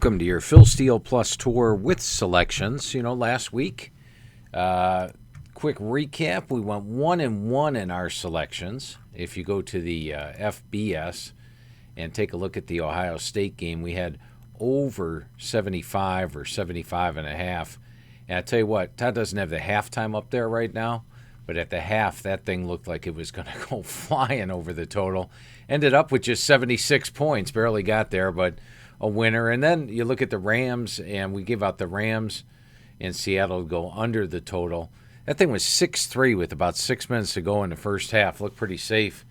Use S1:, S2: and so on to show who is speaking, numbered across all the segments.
S1: Welcome to your Phil Steele Plus tour with selections. Last week, quick recap, we went 1-1 in our selections. If you go to the FBS and take a look at the Ohio State game, we had over 75 or 75 and a half. And I tell you what, Todd doesn't have the halftime up there right now, but at the half, that thing looked like it was going to go flying over the total. Ended up with just 76 points, barely got there, but a winner. And then you look at the Rams, and we give out the Rams in Seattle to go under the total. That thing was 6-3 with about 6 minutes to go in the first half. Looked pretty safe.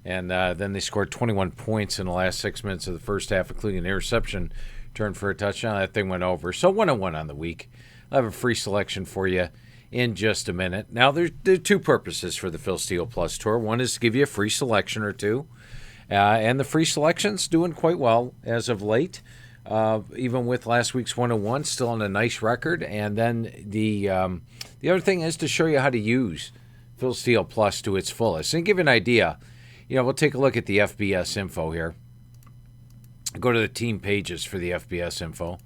S1: And then they scored 21 points in the last 6 minutes of the first half, including an interception, turned for a touchdown. That thing went over. So 1-1 on the week. I'll have a free selection for you in just a minute. Now, there are two purposes for the Phil Steele Plus Tour. One is to give you a free selection or two. And the free selection's doing quite well as of late, even with last week's 1-1, still on a nice record. And then the other thing is to show you how to use Phil Steele Plus to its fullest. And give you an idea, we'll take a look at the FBS info here. Go to the team pages for the FBS info.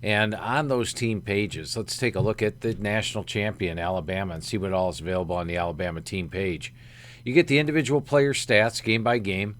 S1: And on those team pages, let's take a look at the national champion, Alabama, and see what all is available on the Alabama team page. You get the individual player stats game by game.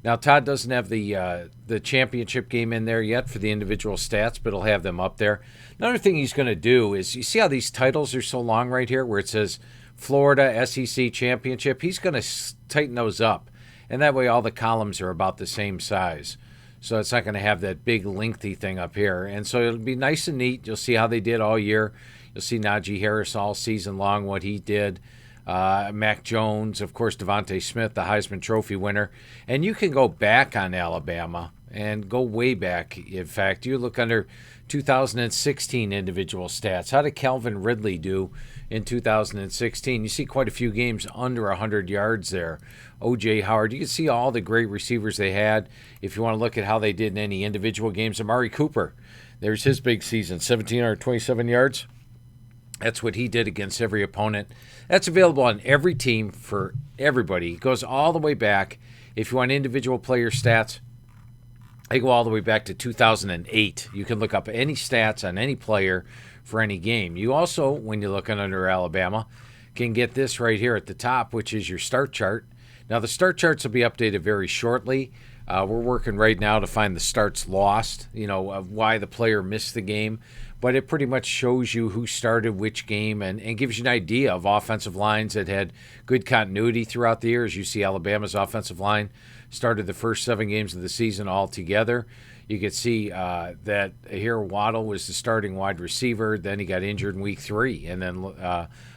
S1: Now, Todd doesn't have the championship game in there yet for the individual stats, but he'll have them up there. Another thing he's going to do is, you see how these titles are so long right here, where it says Florida SEC Championship? He's going to tighten those up, and that way all the columns are about the same size. So it's not going to have that big lengthy thing up here. And so it'll be nice and neat. You'll see how they did all year. You'll see Najee Harris all season long, what he did. Mac Jones, of course, Devontae Smith, the Heisman Trophy winner. And you can go back on Alabama and go way back. In fact, you look under 2016 individual stats. How did Calvin Ridley do in 2016? You see quite a few games under 100 yards there. O.J. Howard, you can see all the great receivers they had. If you want to look at how they did in any individual games, Amari Cooper, there's his big season, 1,727 yards. That's what he did against every opponent. That's available on every team for everybody. It goes all the way back. If you want individual player stats, they go all the way back to 2008. You can look up any stats on any player for any game. You also, when you're looking under Alabama, can get this right here at the top, which is your start chart. Now, the start charts will be updated very shortly. We're working right now to find the starts lost, of why the player missed the game. But it pretty much shows you who started which game and gives you an idea of offensive lines that had good continuity throughout the years. You see Alabama's offensive line started the first 7 games of the season all together. You could see that here Waddle was the starting wide receiver. Then he got injured in week 3, and then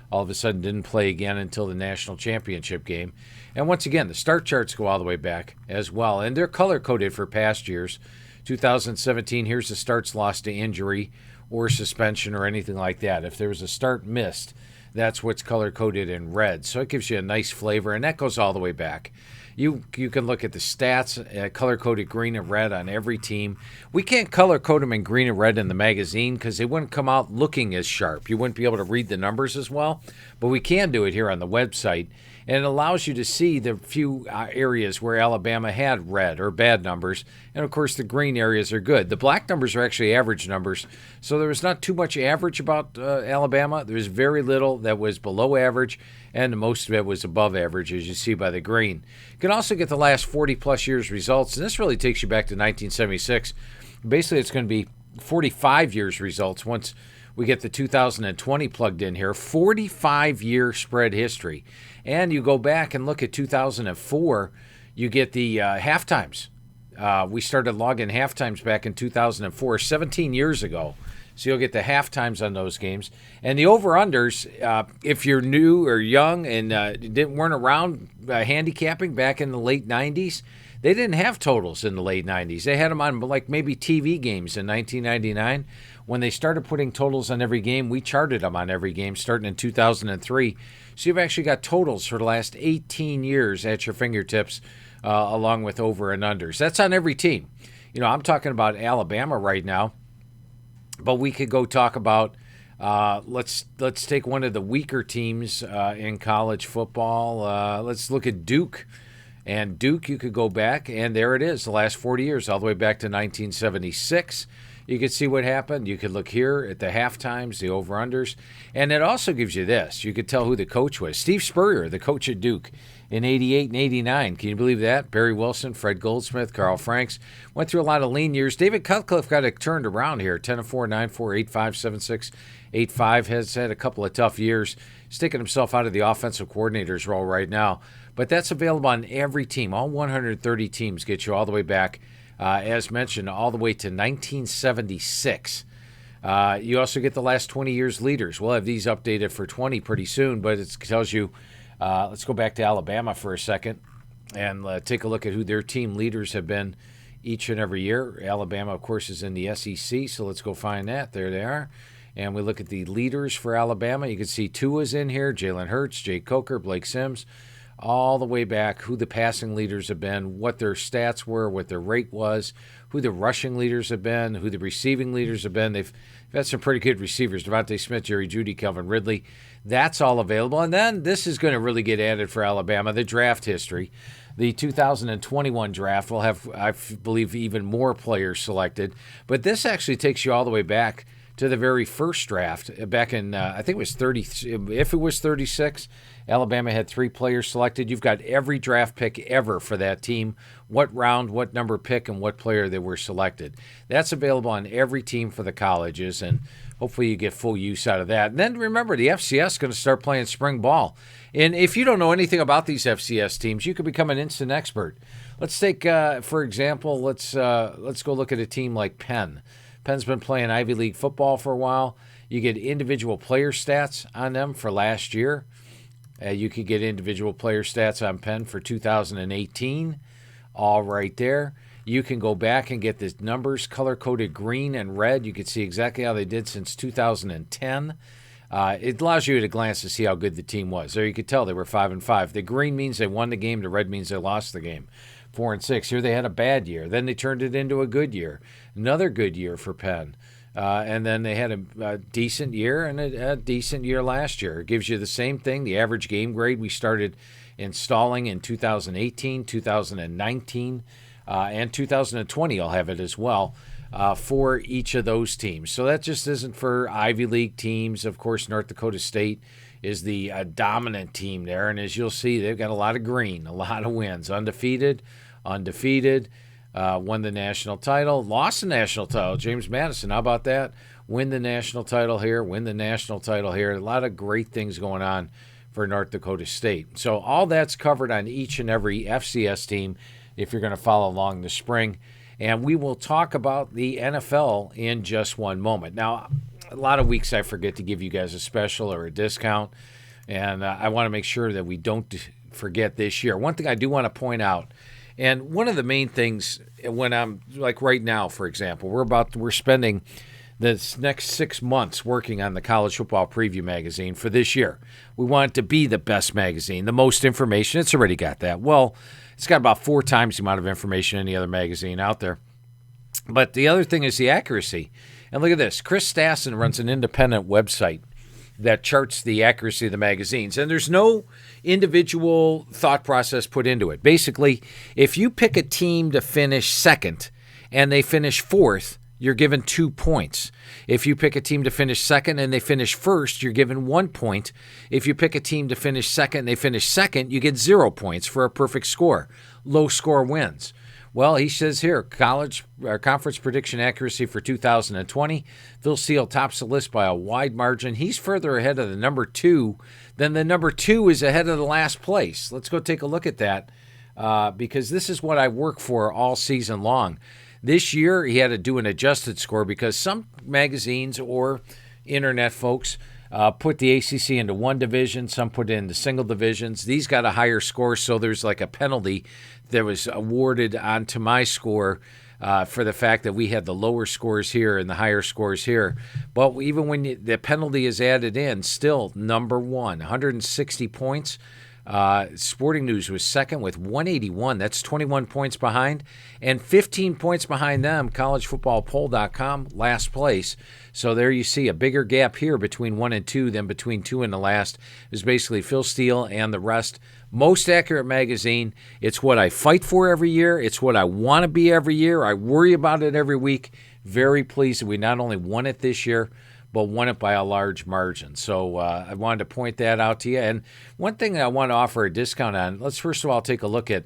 S1: all of a sudden didn't play again until the national championship game. And once again, the start charts go all the way back as well. And they're color-coded for past years. 2017, here's the starts lost to injury or suspension or anything like that. If there was a start missed, that's what's color-coded in red. So it gives you a nice flavor, and that goes all the way back. You can look at the stats, color-coded green and red on every team. We can't color-code them in green and red in the magazine because they wouldn't come out looking as sharp. You wouldn't be able to read the numbers as well, but we can do it here on the website. And it allows you to see the few areas where Alabama had red or bad numbers. And, of course, the green areas are good. The black numbers are actually average numbers. So there was not too much average about Alabama. There was very little that was below average, and most of it was above average, as you see by the green. You can also get the last 40-plus years results, and this really takes you back to 1976. Basically, it's going to be 45 years results once we get the 2020 plugged in here. 45-year spread history. And you go back and look at 2004, you get the halftimes. We started logging halftimes back in 2004, 17 years ago. So you'll get the halftimes on those games. And the over-unders, if you're new or young and weren't around handicapping back in the late 90s, they didn't have totals in the late 90s. They had them on like maybe TV games in 1999. When they started putting totals on every game, we charted them on every game starting in 2003. So you've actually got totals for the last 18 years at your fingertips, along with over and unders. That's on every team. I'm talking about Alabama right now, but we could go talk about let's take one of the weaker teams in college football. Let's look at Duke. And Duke, you could go back, and there it is, the last 40 years, all the way back to 1976. You could see what happened. You could look here at the half times, the over-unders. And it also gives you this. You could tell who the coach was. Steve Spurrier, the coach at Duke in 88 and 89. Can you believe that? Barry Wilson, Fred Goldsmith, Carl Franks. Went through a lot of lean years. David Cutcliffe got it turned around here. 10-4, 9-4, 8-5, 7-6, 8-5. Has had a couple of tough years. He's taking himself out of the offensive coordinator's role right now. But that's available on every team. All 130 teams get you all the way back, as mentioned, all the way to 1976. You also get the last 20 years leaders. We'll have these updated for 20 pretty soon, but it tells you, let's go back to Alabama for a second and take a look at who their team leaders have been each and every year. Alabama, of course, is in the SEC, so let's go find that. There they are. And we look at the leaders for Alabama. You can see Tua's in here, Jalen Hurts, Jake Coker, Blake Sims, all the way back, who the passing leaders have been, what their stats were, what their rate was, who the rushing leaders have been, who the receiving leaders have been. They've had some pretty good receivers, Devontae Smith, Jerry Jeudy, Calvin Ridley. That's all available. And then this is going to really get added for Alabama, the draft history. The 2021 draft will have, I believe, even more players selected. But this actually takes you all the way back to the very first draft back in, I think it was 30, if it was 36, Alabama had 3 players selected. You've got every draft pick ever for that team, what round, what number pick, and what player they were selected. That's available on every team for the colleges, and hopefully you get full use out of that. And then remember, the FCS is going to start playing spring ball. And if you don't know anything about these FCS teams, you could become an instant expert. Let's take, for example, let's go look at a team like Penn. Penn's been playing Ivy League football for a while. You get individual player stats on them for last year. You could get individual player stats on Penn for 2018, all right there. You can go back and get the numbers color-coded green and red. You can see exactly how they did since 2010. It allows you at a glance to see how good the team was. There you could tell they were 5-5. The green means they won the game. The red means they lost the game. 4-6. Here they had a bad year. Then they turned it into a good year. Another good year for Penn. And then they had a decent year and a decent year last year. It gives you the same thing, the average game grade we started installing in 2018, 2019, and 2020. I'll have it as well for each of those teams. So that just isn't for Ivy League teams. Of course, North Dakota State is the dominant team there. And as you'll see, they've got a lot of green, a lot of wins. Undefeated, won the national title, lost the national title. James Madison, how about that? Win the national title here, win the national title here. A lot of great things going on for North Dakota State. So all that's covered on each and every FCS team if you're going to follow along this spring. And we will talk about the NFL in just one moment. Now, a lot of weeks I forget to give you guys a special or a discount, and I want to make sure that we don't forget this year. One thing I do want to point out, and one of the main things when I'm like right now, for example, we're spending this next 6 months working on the College Football Preview magazine for this year. We want it to be the best magazine, the most information. It's already got that. Well, it's got about 4 times the amount of information any other magazine out there. But the other thing is the accuracy. And look at this. Chris Stassen runs an independent website that charts the accuracy of the magazines. And there's no individual thought process put into it. Basically, if you pick a team to finish second and they finish fourth, you're given 2 points. If you pick a team to finish second and they finish first, you're given 1 point. If you pick a team to finish second and they finish second, you get 0 points for a perfect score. Low score wins. Well, he says here, conference prediction accuracy for 2020. Phil Steele tops the list by a wide margin. He's further ahead of the number 2 than the number 2 is ahead of the last place. Let's go take a look at that because this is what I work for all season long. This year, he had to do an adjusted score because some magazines or internet folks put the ACC into one division. Some put it into single divisions. These got a higher score, so there's like a penalty that was awarded onto my score for the fact that we had the lower scores here and the higher scores here. But even when the penalty is added in, still number 1, 160 points. Sporting News was second with 181. That's 21 points behind. And 15 points behind them, collegefootballpoll.com, last place. So there you see a bigger gap here between 1 and 2 than between 2 and the last. Is basically Phil Steele and the rest. Most accurate magazine. It's what I fight for every year. It's what I want to be every year. I worry about it every week. Very pleased that we not only won it this year, but won it by a large margin. So I wanted to point that out to you. And one thing I want to offer a discount on, let's first of all take a look at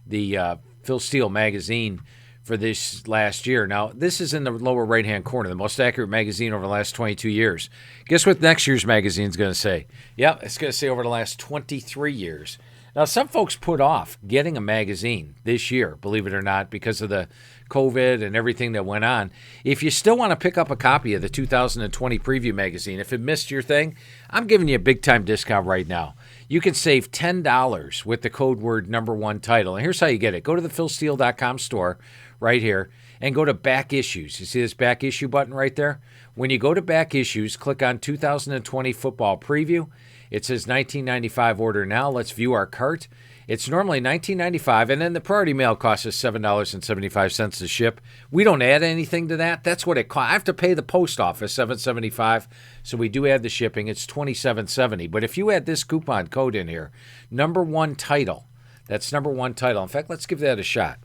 S1: the Phil Steele magazine for this last year. Now, this is in the lower right-hand corner, the most accurate magazine over the last 22 years. Guess what next year's magazine is going to say? Yep, it's going to say over the last 23 years. Now, some folks put off getting a magazine this year, believe it or not, because of the COVID and everything that went on. If you still want to pick up a copy of the 2020 Preview magazine, if it missed your thing, I'm giving you a big-time discount right now. You can save $10 with the code word #1 title. And here's how you get it. Go to the philsteele.com store right here and go to Back Issues. You see this Back Issue button right there? When you go to Back Issues, click on 2020 Football Preview. It says $19.95 order now. Let's view our cart. It's normally $19.95, and then the priority mail costs us $7.75 to ship. We don't add anything to that. That's what it costs. I have to pay the post office $7.75, so we do add the shipping. It's $27.70. But if you add this coupon code in here, #1 title, that's #1 title. In fact, let's give that a shot.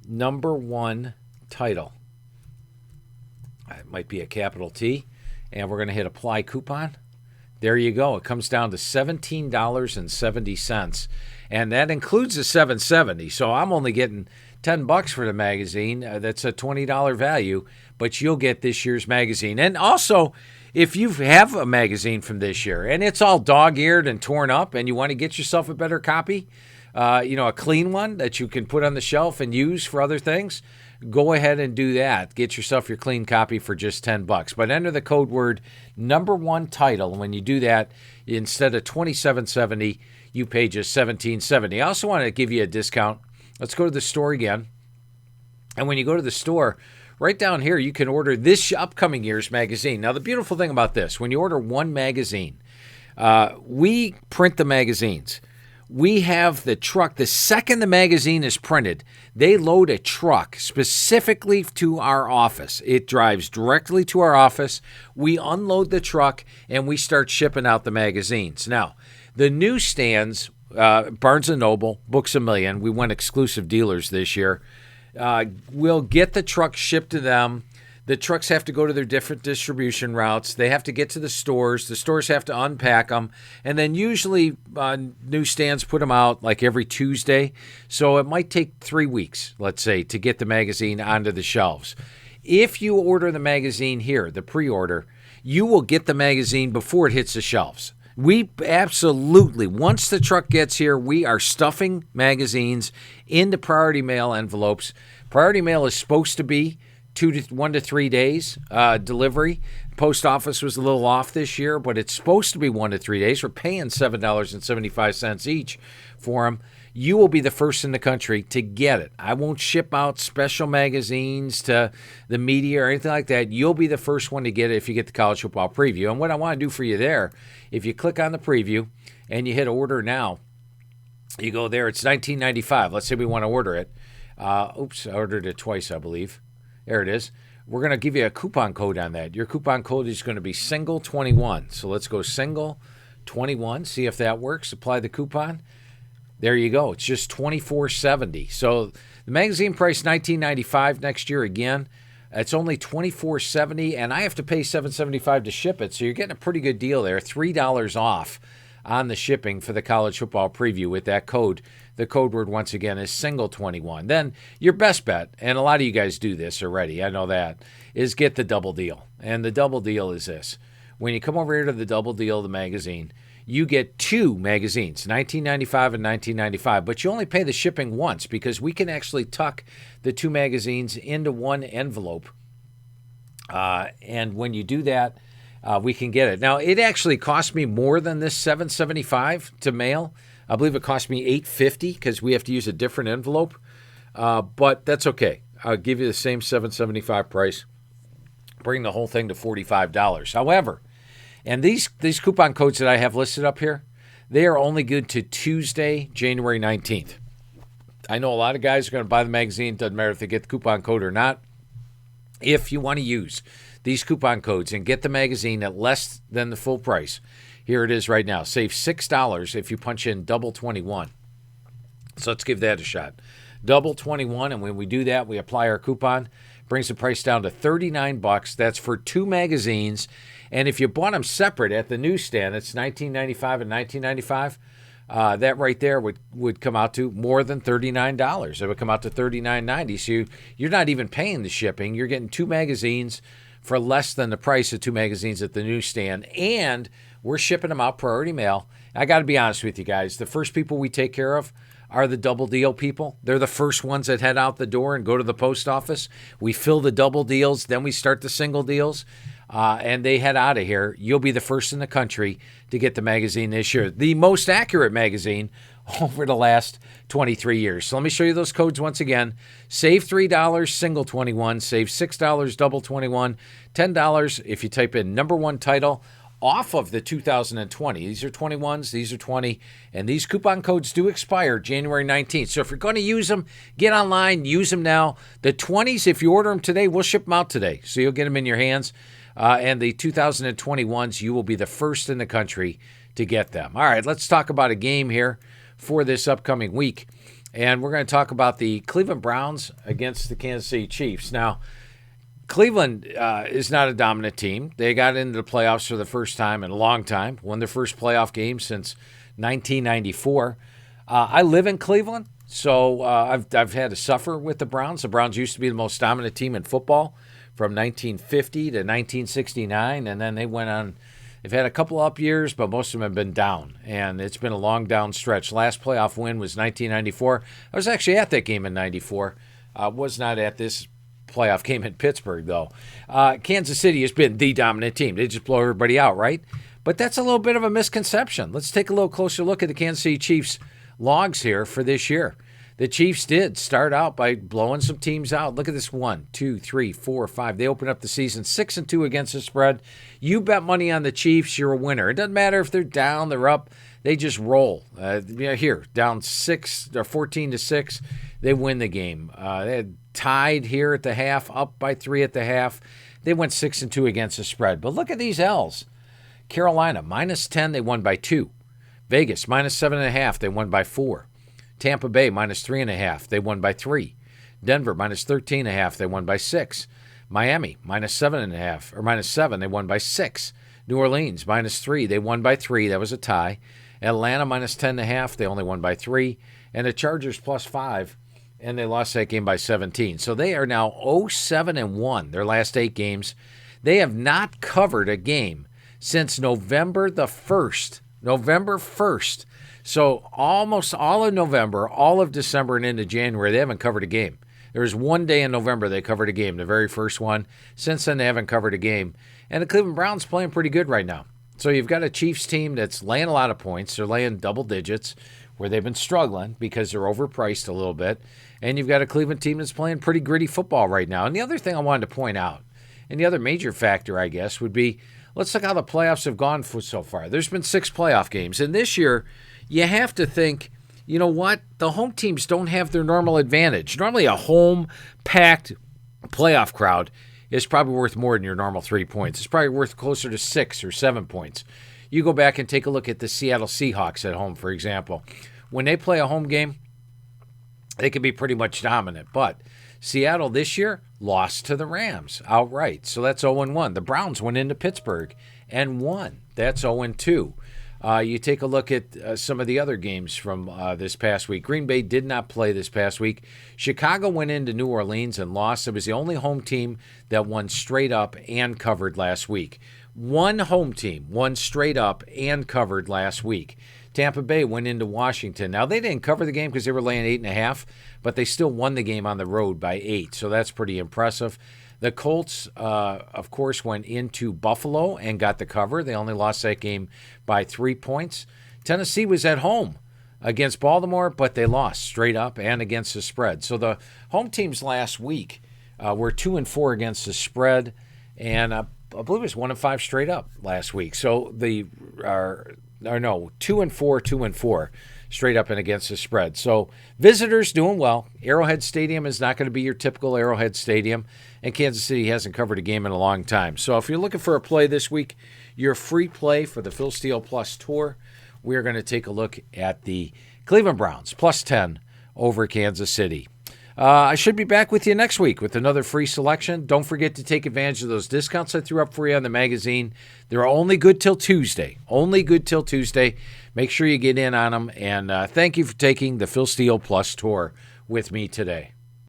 S1: #1 title. It might be a capital T, and we're going to hit apply coupon. There you go. It comes down to $17.70, and that includes the $7.70. So I'm only getting $10 for the magazine. That's a $20 value, but you'll get this year's magazine. And also, if you have a magazine from this year and it's all dog-eared and torn up, and you want to get yourself a better copy, a clean one that you can put on the shelf and use for other things, go ahead and do that. Get yourself your clean copy for just $10. But enter the code word #1 title. And when you do that, instead of $27.70, you pay just $17.70. I also want to give you a discount. Let's go to the store again. And when you go to the store, right down here, you can order this upcoming year's magazine. Now, the beautiful thing about this, when you order one magazine, we print the magazines. We have the truck. The second the magazine is printed, they load a truck specifically to our office. It drives directly to our office. We unload the truck, and we start shipping out the magazines. Now, the newsstands, Barnes & Noble, Books A Million, we went exclusive dealers this year, we'll get the truck shipped to them. The trucks have to go to their different distribution routes. They have to get to the stores. The stores have to unpack them. And then usually newsstands put them out like every Tuesday. So it might take 3 weeks, let's say, to get the magazine onto the shelves. If you order the magazine here, the pre-order, you will get the magazine before it hits the shelves. We absolutely, once the truck gets here, we are stuffing magazines into priority mail envelopes. Priority mail is supposed to be 1 to 3 days delivery. Post office was a little off this year, but it's supposed to be 1 to 3 days. We're paying $7.75 each for them. You will be the first in the country to get it. I won't ship out special magazines to the media or anything like that. You'll be the first one to get it if you get the college football preview. And what I want to do for you there, if you click on the preview and you hit order now, you go there. It's $19.95. Let's say we want to order it. I ordered it twice, I believe. There it is. We're going to give you a coupon code on that. Your coupon code is going to be SINGLE21. So let's go SINGLE21, see if that works. Apply the coupon. There you go. It's just $24.70. So the magazine price $19.95 next year again. It's only $24.70, and I have to pay $7.75 to ship it. So you're getting a pretty good deal there. $3 off on the shipping for the college football preview with that code. The code word, once again, is SINGLE21. Then your best bet, and a lot of you guys do this already, I know that, is get the double deal. And the double deal is this. When you come over here to the double deal of the magazine, you get 2 magazines, $19.95 and $19.95, but you only pay the shipping once because we can actually tuck the 2 magazines into one envelope. And when you do that, we can get it. Now, it actually cost me more than this $7.75 to mail. I believe it cost me $8.50 because we have to use a different envelope. But that's okay. I'll give you the same $7.75 price. Bring the whole thing to $45. However, and these coupon codes that I have listed up here, they are only good to Tuesday, January 19th. I know a lot of guys are going to buy the magazine. Doesn't matter if they get the coupon code or not. If you want to use these coupon codes and get the magazine at less than the full price, here it is right now. Save $6 if you punch in double 21. So let's give that a shot. Double 21, and when we do that, we apply our coupon. Brings the price down to $39. That's for 2 magazines. And if you bought them separate at the newsstand, it's $19.95 and $19.95. That right there would come out to more than $39. It would come out to $39.90. So you're not even paying the shipping. You're getting 2 magazines for less than the price of 2 magazines at the newsstand. And we're shipping them out priority mail. I got to be honest with you guys. The first people we take care of are the double deal people. They're the first ones that head out the door and go to the post office. We fill the double deals. Then we start the single deals. And they head out of here. You'll be the first in the country to get the magazine this year. The most accurate magazine over the last 23 years. So let me show you those codes once again. Save $3, single 21. Save $6, double 21. $10 if you type in number 1 title off of the 2020. These are 21s, these are 20, and these coupon codes do expire January 19th. So if you're going to use them, get online, use them now. The 20s, if you order them today, we'll ship them out today. So you'll get them in your hands. And the 2021s, you will be the first in the country to get them. All right, let's talk about a game here for this upcoming week. And we're going to talk about the Cleveland Browns against the Kansas City Chiefs. Now, Cleveland is not a dominant team. They got into the playoffs for the first time in a long time, won their first playoff game since 1994. I live in Cleveland, so I've had to suffer with the Browns. The Browns used to be the most dominant team in football from 1950 to 1969, and then they went on. They've had a couple up years, but most of them have been down, and it's been a long down stretch. Last playoff win was 1994. I was actually at that game in 94. Was not at this playoff game in Pittsburgh, though. Kansas City has been the dominant team. They just blow everybody out, right? But that's a little bit of a misconception. Let's take a little closer look at the Kansas City Chiefs logs here for this year. The Chiefs did start out by blowing some teams out. Look at this 1, 2, 3, 4, 5. They opened up the season 6-2 against the spread. You bet money on the Chiefs, you're a winner. It doesn't matter if they're down, they're up. They just roll. Here, down 6 or 14-6, they win the game. They had tied here at the half, up by 3 at the half. They went 6-2 against the spread. But look at these L's. Carolina, -10, they won by 2. Vegas, -7.5, they won by 4. Tampa Bay, -3.5, they won by 3. Denver, -13.5, they won by 6. Miami, -7.5, or -7, they won by 6. New Orleans, -3, they won by 3. That was a tie. Atlanta, -10.5, they only won by 3. And the Chargers, +5, and they lost that game by 17. So they are now 0-7-1, their last 8 games. They have not covered a game since November the 1st. November 1st. So almost all of November, all of December, and into January, they haven't covered a game. There was one day in November they covered a game, the very first one. Since then, they haven't covered a game. And the Cleveland Browns playing pretty good right now. So you've got a Chiefs team that's laying a lot of points. They're laying double digits where they've been struggling because they're overpriced a little bit. And you've got a Cleveland team that's playing pretty gritty football right now. And the other thing I wanted to point out, and the other major factor, I guess, would be, let's look how the playoffs have gone for so far. There's been 6 playoff games. And this year, you have to think, you know what? The home teams don't have their normal advantage. Normally a home-packed playoff crowd is probably worth more than your normal 3 points. It's probably worth closer to 6 or 7 points. You go back and take a look at the Seattle Seahawks at home, for example. When they play a home game, they can be pretty much dominant. But Seattle this year lost to the Rams outright. So that's 0-1. The Browns went into Pittsburgh and won. That's 0-2. You take a look at some of the other games from this past week. Green Bay did not play this past week. Chicago went into New Orleans and lost. It was the only home team that won straight up and covered last week. One home team won straight up and covered last week. Tampa Bay went into Washington. Now, they didn't cover the game because they were laying 8.5, but they still won the game on the road by 8, so that's pretty impressive. The Colts, of course, went into Buffalo and got the cover. They only lost that game by 3 points. Tennessee was at home against Baltimore, but they lost straight up and against the spread. So the home teams last week were 2-4 against the spread, and I believe it was 1-5 straight up last week. So they are 2-4, 2-4 straight up and against the spread. So visitors doing well. Arrowhead Stadium is not going to be your typical Arrowhead Stadium, and Kansas City hasn't covered a game in a long time. So if you're looking for a play this week, your free play for the Phil Steele Plus Tour, we're going to take a look at the Cleveland Browns, +10 over Kansas City. I should be back with you next week with another free selection. Don't forget to take advantage of those discounts I threw up for you on the magazine. They're only good till Tuesday. Only good till Tuesday. Make sure you get in on them. And thank you for taking the Phil Steele Plus tour with me today.